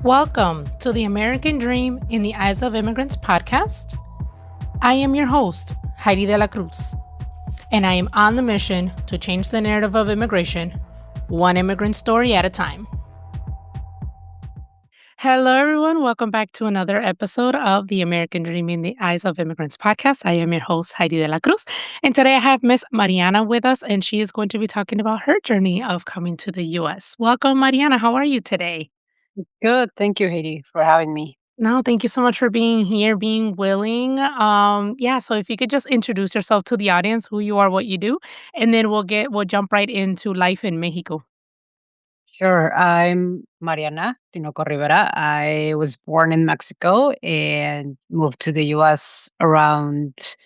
Welcome to the American Dream in the Eyes of Immigrants podcast. I am your host, Heidy De La Cruz, and I am on the mission to change the narrative of immigration, one immigrant story at a time. Hello, everyone. Welcome back to another episode of the American Dream in the Eyes of Immigrants podcast. I am your host, Heidy De La Cruz, and today I have Miss Mariana with us, and she is going to be talking about her journey of coming to the U.S. Welcome, Mariana. How are you today? Good. Thank you, Haiti, for having me. No, thank you so much for being here, being willing. So if you could just introduce yourself to the audience, who you are, what you do, and then we'll jump right into life in Mexico. Sure. I'm Mariana Tinoco Rivera. I was born in Mexico and moved to the US around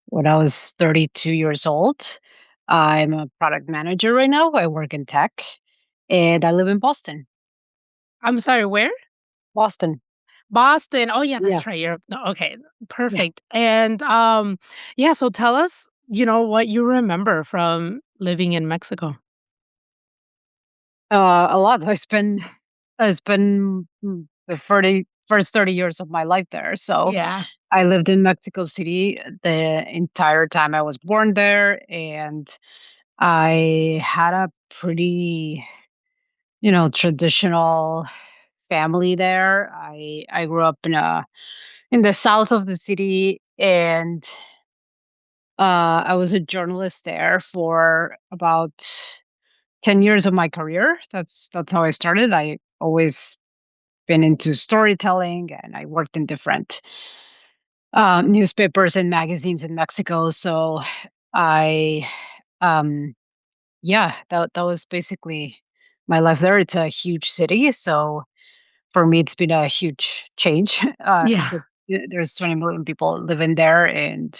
when I was 32 years old. I'm a product manager right now. I work in tech and I live in Boston. I'm sorry, where? Boston. Boston. Oh yeah, Yeah. that's right. You're okay. Yeah. Perfect. And so tell us, what you remember from living in Mexico. A lot. I spent the first 30 years of my life there. So Yeah. I lived in Mexico City the entire time I was born there, and I had a pretty, traditional family there. I grew up in the south of the city, and I was a journalist there for about 10 years of my career. That's how I started. I always been into storytelling, and I worked in different newspapers and magazines in Mexico. So I, um, yeah, that was basically my life there. It's a huge city, so for me, it's been a huge change Yeah. because there's 20 million people living there, and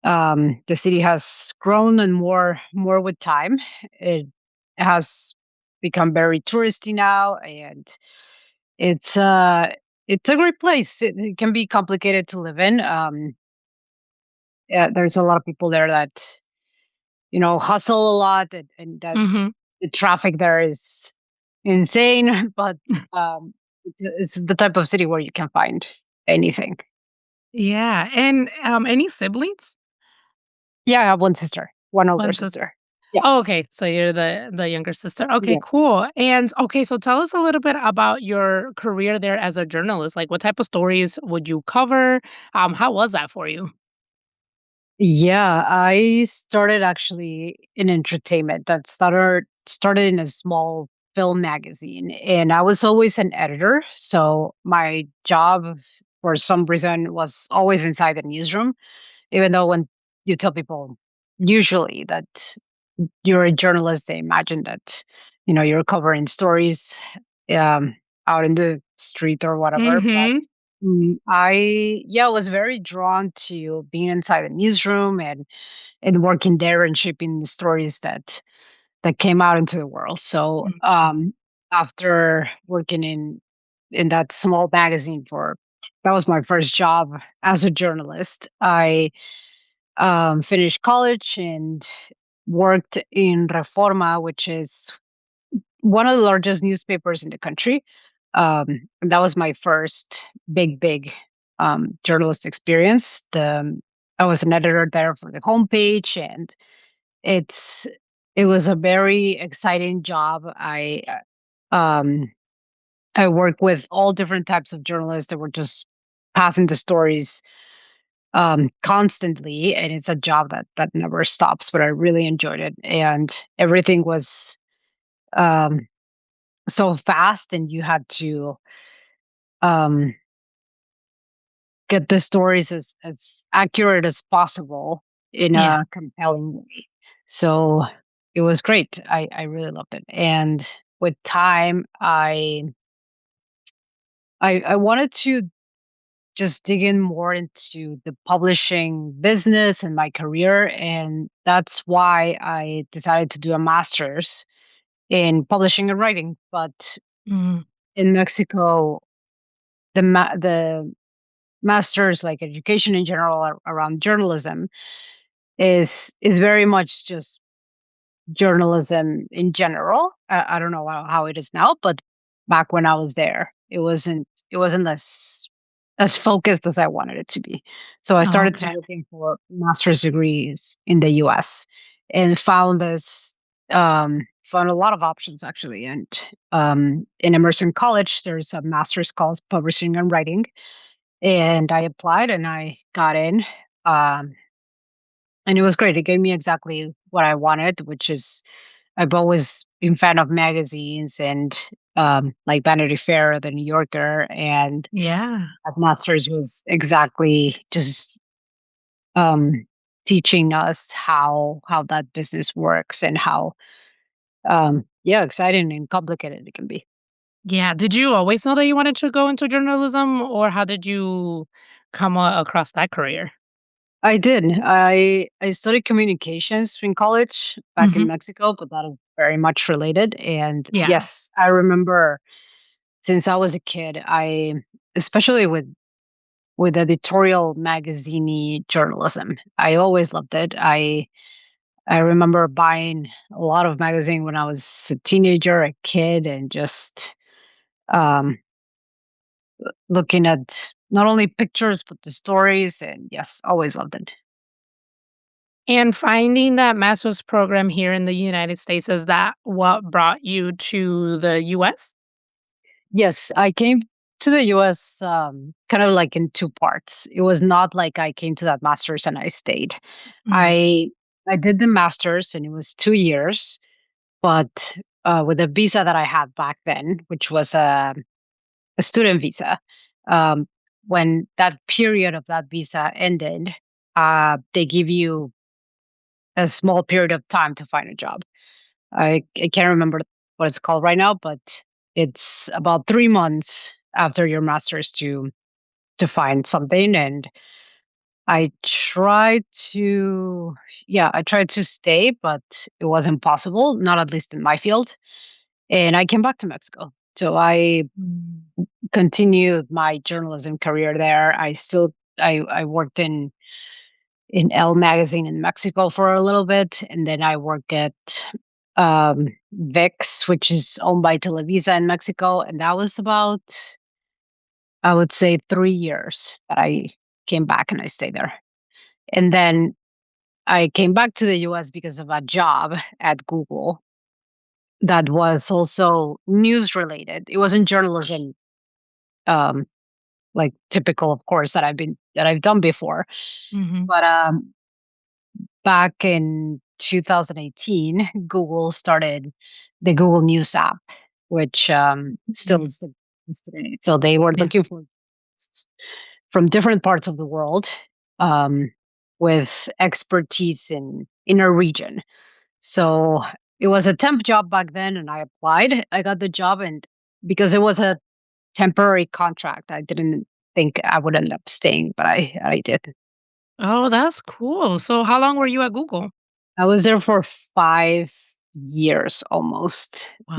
the city has grown and more with time. It has become very touristy now, and it's uh it's a great place. It can be complicated to live in. Yeah, there's a lot of people there that hustle a lot, and that Hmm. the traffic there is insane. But it's the type of city where you can find anything. Yeah. And any siblings? Yeah, I have one sister, one older One sister. sister. Yeah, Oh, okay. So you're the younger sister. Okay, yeah. cool. And okay, so tell us a little bit about your career there as a journalist. Like what type of stories would you cover? How was that for you? Yeah, I started actually in entertainment. That started in a small film magazine, and I was always an editor. So my job, for some reason, was always inside the newsroom. Even though when you tell people usually that you're a journalist, they imagine that you're covering stories um, out in the street or whatever. But Mhm. I was very drawn to being inside the newsroom and working there and shaping the stories that came out into the world. So Mhm. after working in that small magazine for that was my first job as a journalist. I finished college and worked in Reforma, which is one of the largest newspapers in the country. And that was my first big journalist experience. I was an editor there for the homepage, and it's it was a very exciting job. Um, I work with all different types of journalists that were just passing the stories constantly, and it's a job that never stops. But I really enjoyed it, and everything was um, so fast, and you had to um, get the stories as accurate as possible in Yeah. a compelling way. So it was great. I really loved it, and with time, I wanted to just dig in more into the publishing business and my career. And that's why I decided to do a master's in publishing and writing. But Mhm. in Mexico, the master's, like education in general around journalism, is very much just journalism in general. I don't know how it is now, but back when I was there, It wasn't as focused as I wanted it to be. So I Oh, started to okay. looking for master's degrees in the US and found this found a lot of options actually. And in Emerson College, there's a master's called Publishing and Writing, and I applied and I got in. Um, and it was great. It gave me exactly what I wanted, which is I've always been fan of magazines and like Vanity Fair, The New Yorker, and Yeah. at Masters was exactly just um, teaching us how that business works and how yeah, exciting and complicated it can be. Yeah. Did you always know that you wanted to go into journalism, or how did you come across that career? I did. I studied communications in college back in Mhm. Mexico, but that is very much related. And Yeah. yes, I remember since I was a kid, I especially with editorial magazine journalism, I always loved it. I remember buying a lot of magazine when I was a teenager, a kid, and just um, looking at not only pictures but the stories. And yes, always loved it. And finding that master's program here in the United States, is that what brought you to the US? Yes, I came to the U.S. Kind of like in two parts. It was not like I came to that master's and I stayed. Mm. I I did the master's and it was 2 years, but with the visa that I had back then, which was a student visa. Um, when that period of that visa ended, they give you a small period of time to find a job. I can't remember what it's called right now, but it's about 3 months after your master's to find something. And I tried to, yeah, I tried to stay, but it wasn't possible, not at least in my field. And I came back to Mexico. So I Mm. continued my journalism career there. I worked in Elle magazine in Mexico for a little bit, and then I worked at VIX, which is owned by Televisa in Mexico, and that was about I would say 3 years that I came back and I stayed there. And then I came back to the US because of a job at Google that was also news related. It wasn't journalism um like typical of course that I've done before. Mhm. But back in 2018, Google started the Google News app, which still Mm. is today. So they were Yeah. looking for from different parts of the world um, with expertise in a region. So it was a temp job back then, and I applied. I got the job, and because it was a temporary contract, I didn't think I would end up staying, but I did. Oh, that's cool. So how long were you at Google? I was there for 5 years almost. Wow.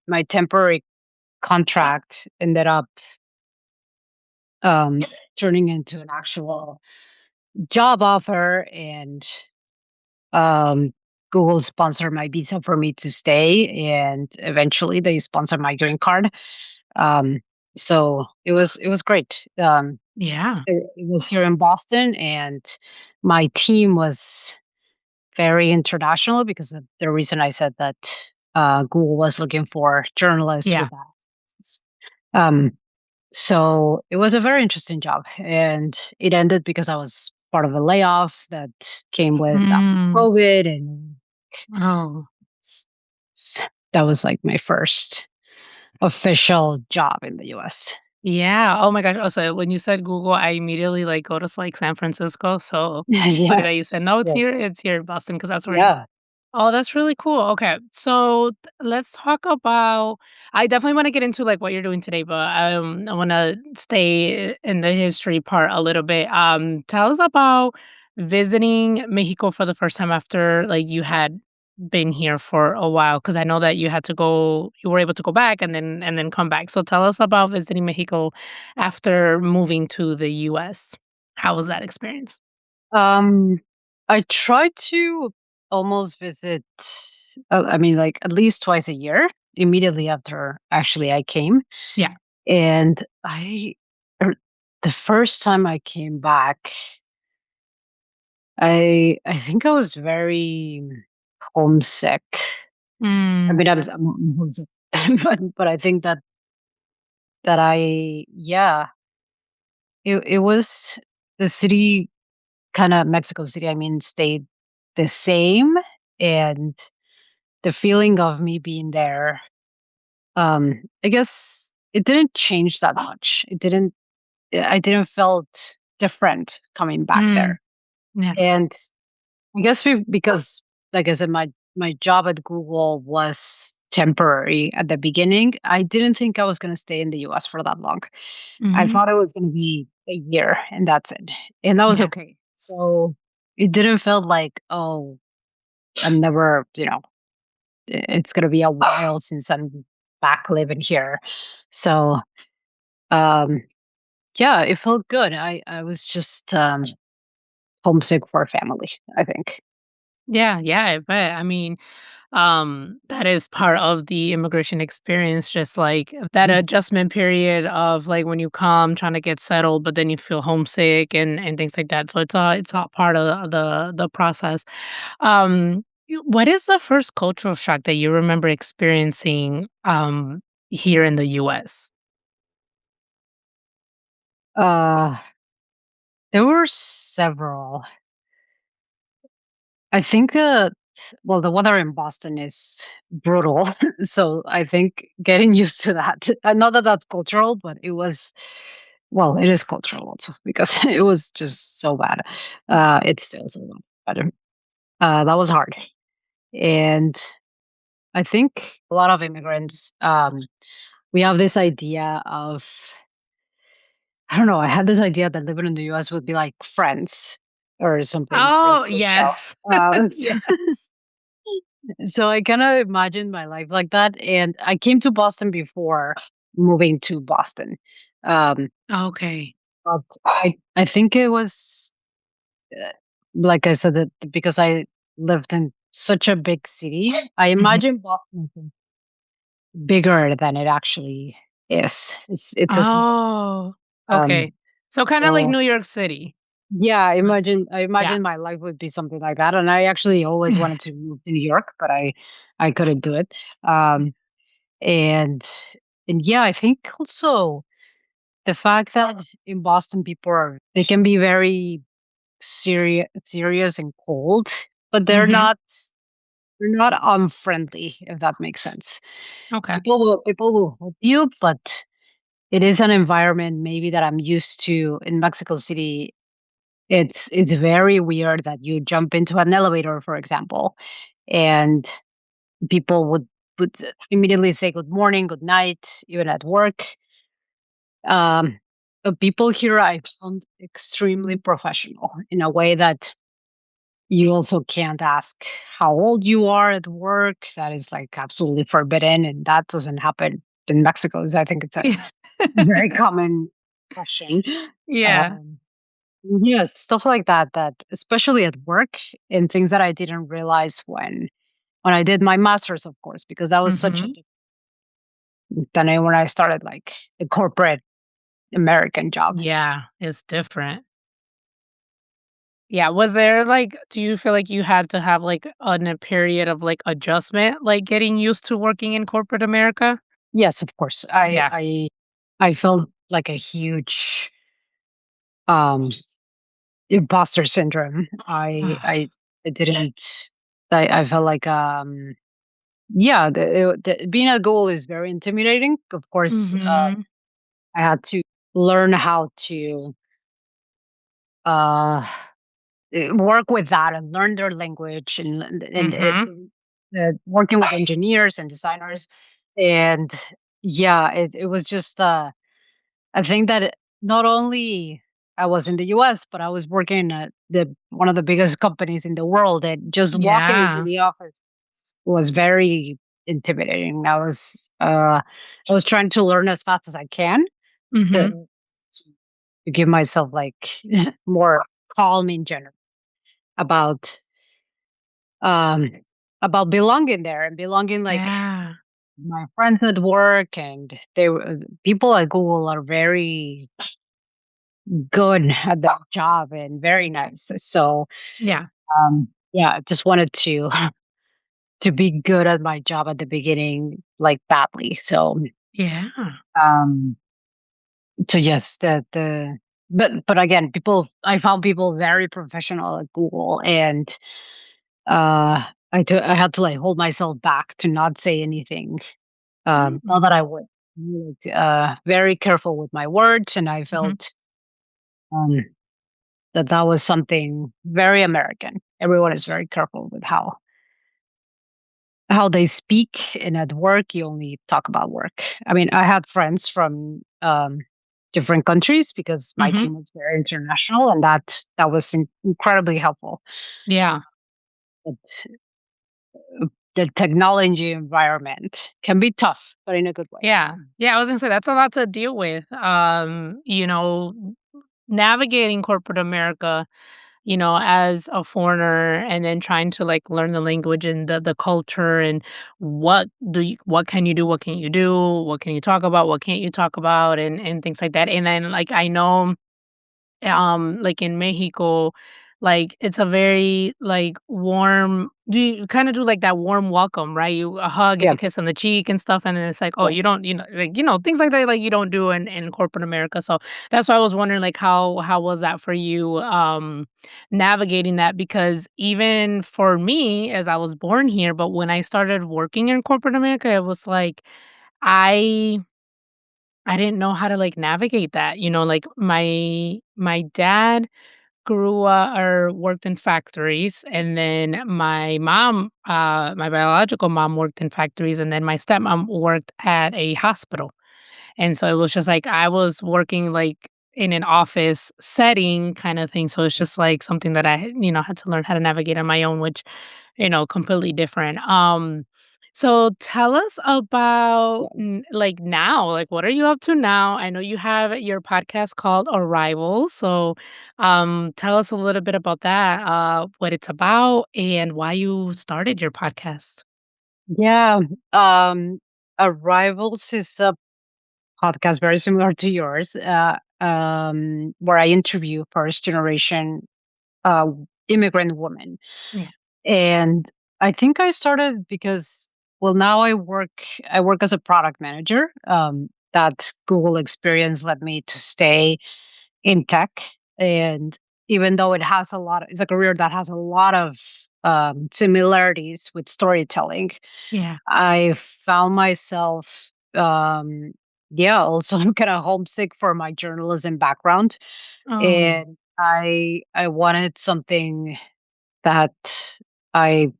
My temporary contract ended up um, turning into an actual job offer, and Google sponsored my visa for me to stay, and eventually they sponsored my green card. Um, so it was great. Yeah. It was here in Boston, and my team was very international because of the reason I said that Google was looking for journalists Yeah. with that. So it was a very interesting job, and it ended because I was part of a layoff that came with Mm. COVID, and Oh. s- that was like my first official job in the U.S. Yeah. Oh my gosh. Also, when you said Google, I immediately like go to like San Francisco. So funny Yeah, that you said no. yeah, It's here in Boston because that's where. yeah. Oh, that's really cool. Okay. So let's talk about I definitely want to get into like what you're doing today, but I want to stay in the history part a little bit. Tell us about visiting Mexico for the first time after like you had been here for a while because I know that you were able to go back and then come back. So tell us about visiting Mexico after moving to the US. How was that experience? Um, I try to almost visit. I mean, like at least twice a year. Immediately after, actually, I came. Yeah. And er, the first time I came back, I think I was very homesick. I Mm, mean, I'm homesick, but I think that yeah, it was the city, kind of Mexico City. I mean, stayed the same, and the feeling of me being there, I guess it didn't change that much. I didn't felt different coming back mm, there. yeah. And I guess because, like I said, my job at Google was temporary at the beginning. I didn't think I was going to stay in the US for that long. I Mhm. thought it was going to be a year and that's it. And that was Yeah. okay. So it didn't feel like, oh, I'm never, it's going to be a while since I'm back living here. So, um, yeah, it felt good. I was just homesick for family, I think. Yeah, yeah, I bet. I mean, that is part of the immigration experience, just like that adjustment period of like when you come trying to get settled, but then you feel homesick and things like that. So it's all part of the process. What is the first cultural shock that you remember experiencing here in the US? Uh, there were several. I think, well, the weather in Boston is brutal. So I think getting used to that, I know that that's cultural, but well, it is cultural also because it was just so bad. It's still so bad. But that was hard. And I think a lot of immigrants, we have this idea of, I don't know, I had this idea that living in the US would be like Friends or something, Oh, Friends the show. yes. Yes. So I kind of imagined my life like that. And I came to Boston before moving to Boston. Um, Okay. but I think it was, uh, like I said, that because I lived in such a big city, I Mhm. imagine Boston is bigger than it actually is. It's a small city. Oh, Um, okay. So kinda like so New York City. yeah, Was I Yeah. imagine my life would be something like that. And I actually always wanted to move to New York, but I couldn't do it. Um, and yeah, I think also the fact that in Boston people they can be very serious and cold, but Mhm. they're not unfriendly, if that makes sense. Okay. People will help you, but it is an environment maybe that I'm used to in Mexico City. It's very weird that you jump into an elevator, for example, and people would immediately say good morning, good night, even at work. Um, but people here I found extremely professional in a way that you also can't ask how old you are at work. That is like absolutely forbidden, and that doesn't happen in Mexico. I think it's a Yeah. very common question. Yeah. Um, yeah, stuff like that. That especially at work and things that I didn't realize when I did my master's, of course, because that was such a Mhm. different than when I started like a corporate American job. Yeah, it's different. Yeah, was there, like do you feel like you had to have, like, a period of, like, adjustment, like, getting used to working in corporate America? Yes, of course. Yeah. I felt like a huge um imposter syndrome. I didn't I felt like yeah, being a goal is very intimidating. Of course, Mhm. I had to learn how to uh work with that and learn their language Mhm. working with engineers and designers. And yeah, it was just I think that not only I was in the US, but I was working at the one of the biggest companies in the world, and just walking into Yeah. the office was very intimidating. I was trying to learn as fast as I can Mhm. to, to give myself like more calm in general about um about belonging there and belonging like Yeah. my friends at work, and they were people at Google are very good at their job and very nice. So, Yeah. yeah, I just wanted to to be good at my job at the beginning, like badly. Yeah. Um, so yes, but again, people I found people very professional at Google, and I had to like hold myself back to not say anything. Not Mm. that I would, very careful with my words, and I Mhm. felt um that was something very American. Everyone is very careful with how they speak, and at work, you only talk about work. I mean, I had friends from different countries because my Mhm. team was very international, and that was incredibly helpful. Yeah. But the technology environment can be tough, but in a good way. Yeah. Yeah, I was gonna say that's a lot to deal with. Navigating corporate America, as a foreigner and then trying to like learn the language and the culture and what can you do, what can you do, what can you talk about, what can't you talk about and things like that. And then like I know like in Mexico, like it's a very like warm do you kind of do like that warm welcome, right? You a hug and Yeah, a kiss on the cheek and stuff, and then it's like, oh, yeah, you don't, like, things like that, like you don't do in corporate America. So that's why I was wondering like how was that for you navigating that? Because even for me, as I was born here, but when I started working in corporate America, it was like I I didn't know how to like navigate that. Like my dad grew up or worked in factories, and then my mom, my biological mom worked in factories, and then my stepmom worked at a hospital. And so it was just like I was working like in an office setting kind of thing. So it's just like something that I had to learn how to navigate on my own, which, completely different. So tell us about yeah. like now, like what are you up to now? I know you have your podcast called Arrival. So tell us a little bit about that, what it's about and why you started your podcast. Yeah. Um, Arrivals is a podcast very similar to yours, where I interview first generation uh, immigrant women. Yeah. And I think I started because, well, now I work as a product manager. That Google experience led me to stay in tech, and even though it's a career that has a lot of similarities with storytelling, Yeah. I found myself, yeah, also kind of homesick for my journalism background, Oh. and I wanted something that I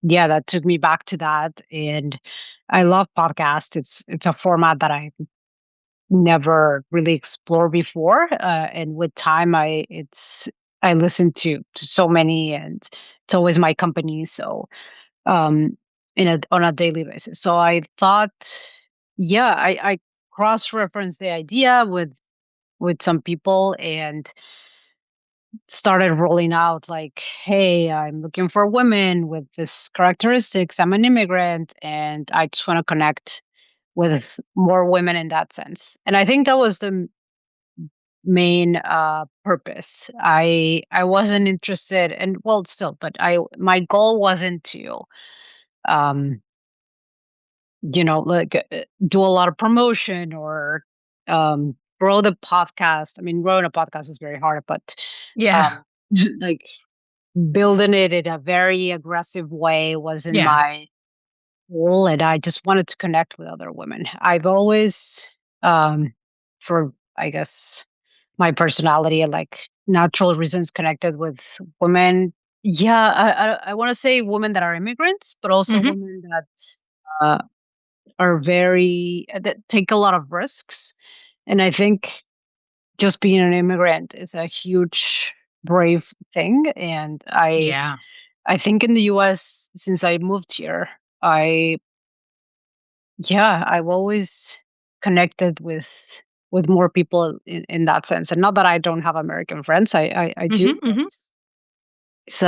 yeah, that took me back to that. And I love podcasts. It's a format that I never really explored before. And with time, I listen to so many, and it's always my company. So um, on a daily basis. So I thought, yeah, I cross referenced the idea with some people, and started rolling out like, hey, I'm looking for women with this characteristics. I'm an immigrant, and I just want to connect with more women in that sense. And I think that was the main purpose. I wasn't interested, and well, still, but I my goal wasn't to um like do a lot of promotion or grow the podcast. I mean, growing a podcast is very hard, but Yeah. um like building it in a very aggressive way wasn't Yeah. my goal, and I just wanted to connect with other women. I've always, um, for I guess my personality and like natural reasons, connected with women. Yeah, I want to say women that are immigrants, but also Mhm. women that uh, are that take a lot of risks. And I think just being an immigrant is a huge brave thing, and Yeah. I think in the US, since I moved here, I yeah, I've always connected with more people in that sense. And not that I don't have American friends, I Mhm, do, but mhm. it's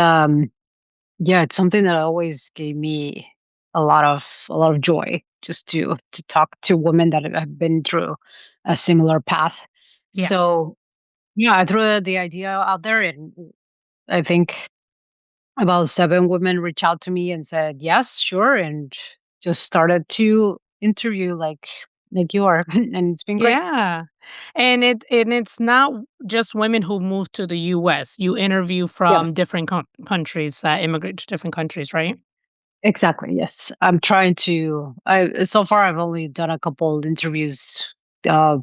yeah, it's something that always gave me a lot of joy. just to talk to women that have been through a similar path. Yeah. So yeah, I threw the idea out there, and I think about 7 women reached out to me and said yes, sure, and just started to interview like you are, and it's been great. Yeah. And it's not just women who move to the US. You interview Yeah. from different countries that immigrate to different countries, right? Exactly. Yes, I'm trying to. I so far I've only done a couple interviews uh,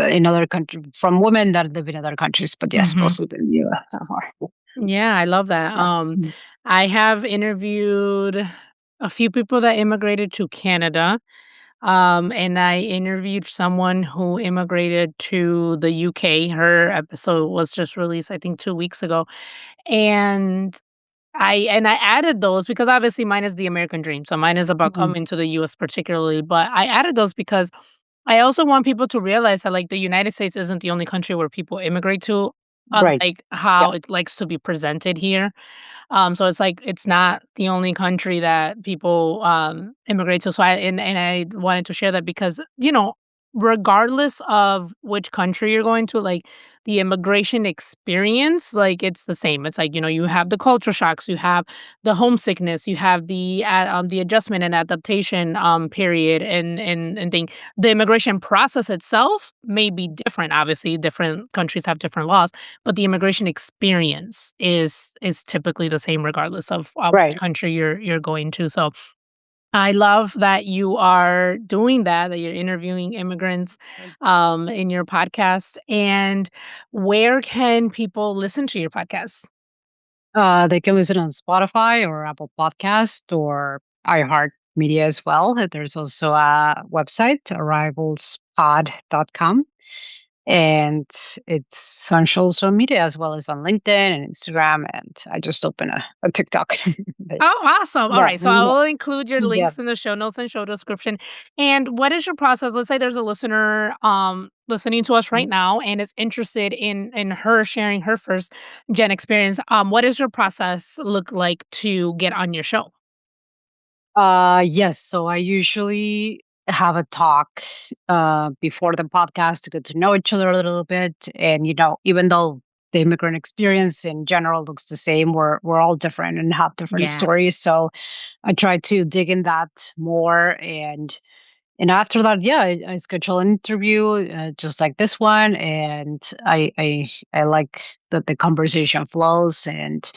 in other countries from women that live in other countries, but yes, Mhm. mostly in the U.S. so far. Yeah, I love that. Yeah. Mm. I have interviewed a few people that immigrated to Canada. And I interviewed someone who immigrated to the UK. Her episode was just released, I think, 2 weeks ago. And I added those because obviously mine is the American dream. So mine is about Mhm. coming to the US particularly. But I added those because I also want people to realize that like the United States isn't the only country where people immigrate to, Right. unlike how Yeah. it likes to be presented here. So it's like it's not the only country that people immigrate to. So and I wanted to share that because regardless of which country you're going to, like the immigration experience, like it's the same. It's like you have the culture shocks, you have the homesickness, you have the adjustment and adaptation period, and thing. The immigration process itself may be different. Obviously, different countries have different laws, but the immigration experience is typically the same regardless of, which Right. country you're going to. So, I love that you are doing that, that you're interviewing immigrants, in your podcast. And where can people listen to your podcast? They can listen on Spotify or Apple Podcast or iHeart Media as well. There's also a website, arrivalspod.com. And it's on social media as well as on LinkedIn and Instagram. And I just opened a TikTok. But Oh, awesome. All yeah, right. So I will include your yeah. links in the show notes and show description. And what is your process? Let's say there's a listener listening to us right now and is interested in her sharing her first gen experience. What does your process look like to get on your show? Yes. So I usually have a talk before the podcast to get to know each other a little bit. And even though the immigrant experience in general looks the same, we're all different and have different Yeah. stories. So I try to dig in that more, and after that, yeah, I schedule an interview just like this one, and I like that the conversation flows, and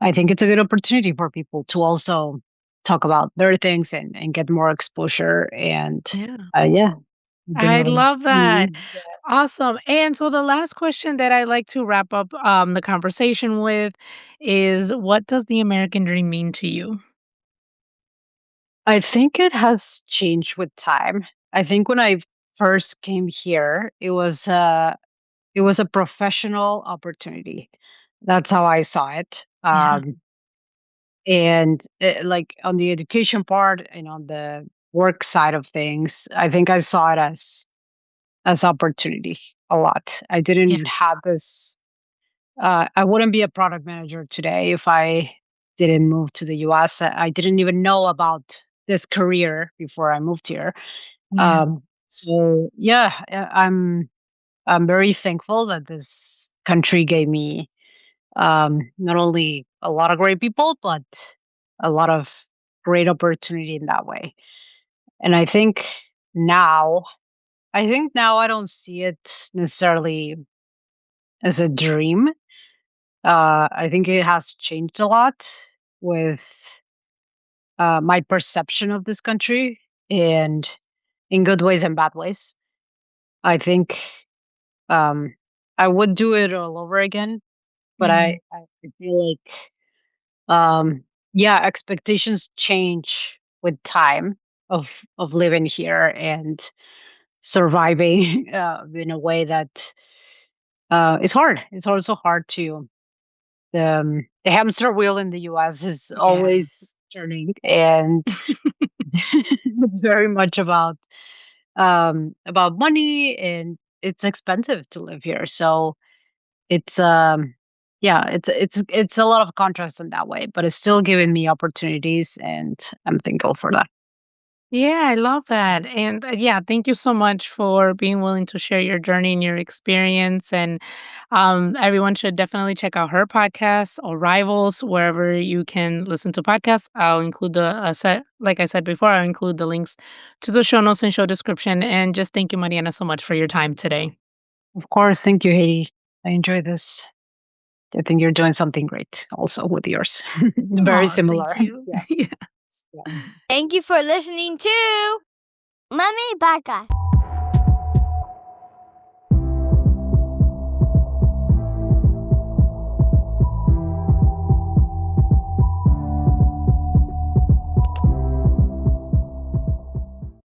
I think it's a good opportunity for people to also talk about their things and get more exposure. And Yeah. yeah, I've been I really. love that. Yeah. Awesome. And so the last question that I like to wrap up the conversation with is, what does the American dream mean to you? I think it has changed with time. I think when I first came here, it was a professional opportunity. That's how I saw it. Yeah. And like on the education part and on the work side of things, I think I saw it as opportunity a lot. I Yeah. didn't have this. I wouldn't be a product manager today if I didn't move to the US. I didn't even know about this career before I moved here. Yeah. So yeah, I'm very thankful that this country gave me not only a lot of great people, but a lot of great opportunity in that way. And now, I think now I don't see it necessarily as a dream. I think it has changed a lot with my perception of this country, and in good ways and bad ways. I think um, I would do it all over again, but Mm. I feel like yeah, expectations change with time of living here and surviving in a way that it's hard. It's also hard to the hamster wheel in the US is Yeah. always turning, and it's very much about money, and it's expensive to live here. So it's yeah, it's a lot of contrast in that way, but it's still giving me opportunities, and I'm thankful for that. Yeah, I love that. And yeah, thank you so much for being willing to share your journey and your experience. And everyone should definitely check out her podcast or Rivals, wherever you can listen to podcasts. I'll include like I said before, I'll include the links to the show notes and show description. And just thank you, Mariana, so much for your time today. Of course, thank you, Haiti. I enjoy this. I think you're doing something great also with yours. Very Oh, thank similar. you. Yeah. Yeah. Yeah. Thank you for listening to Mommy Podcast.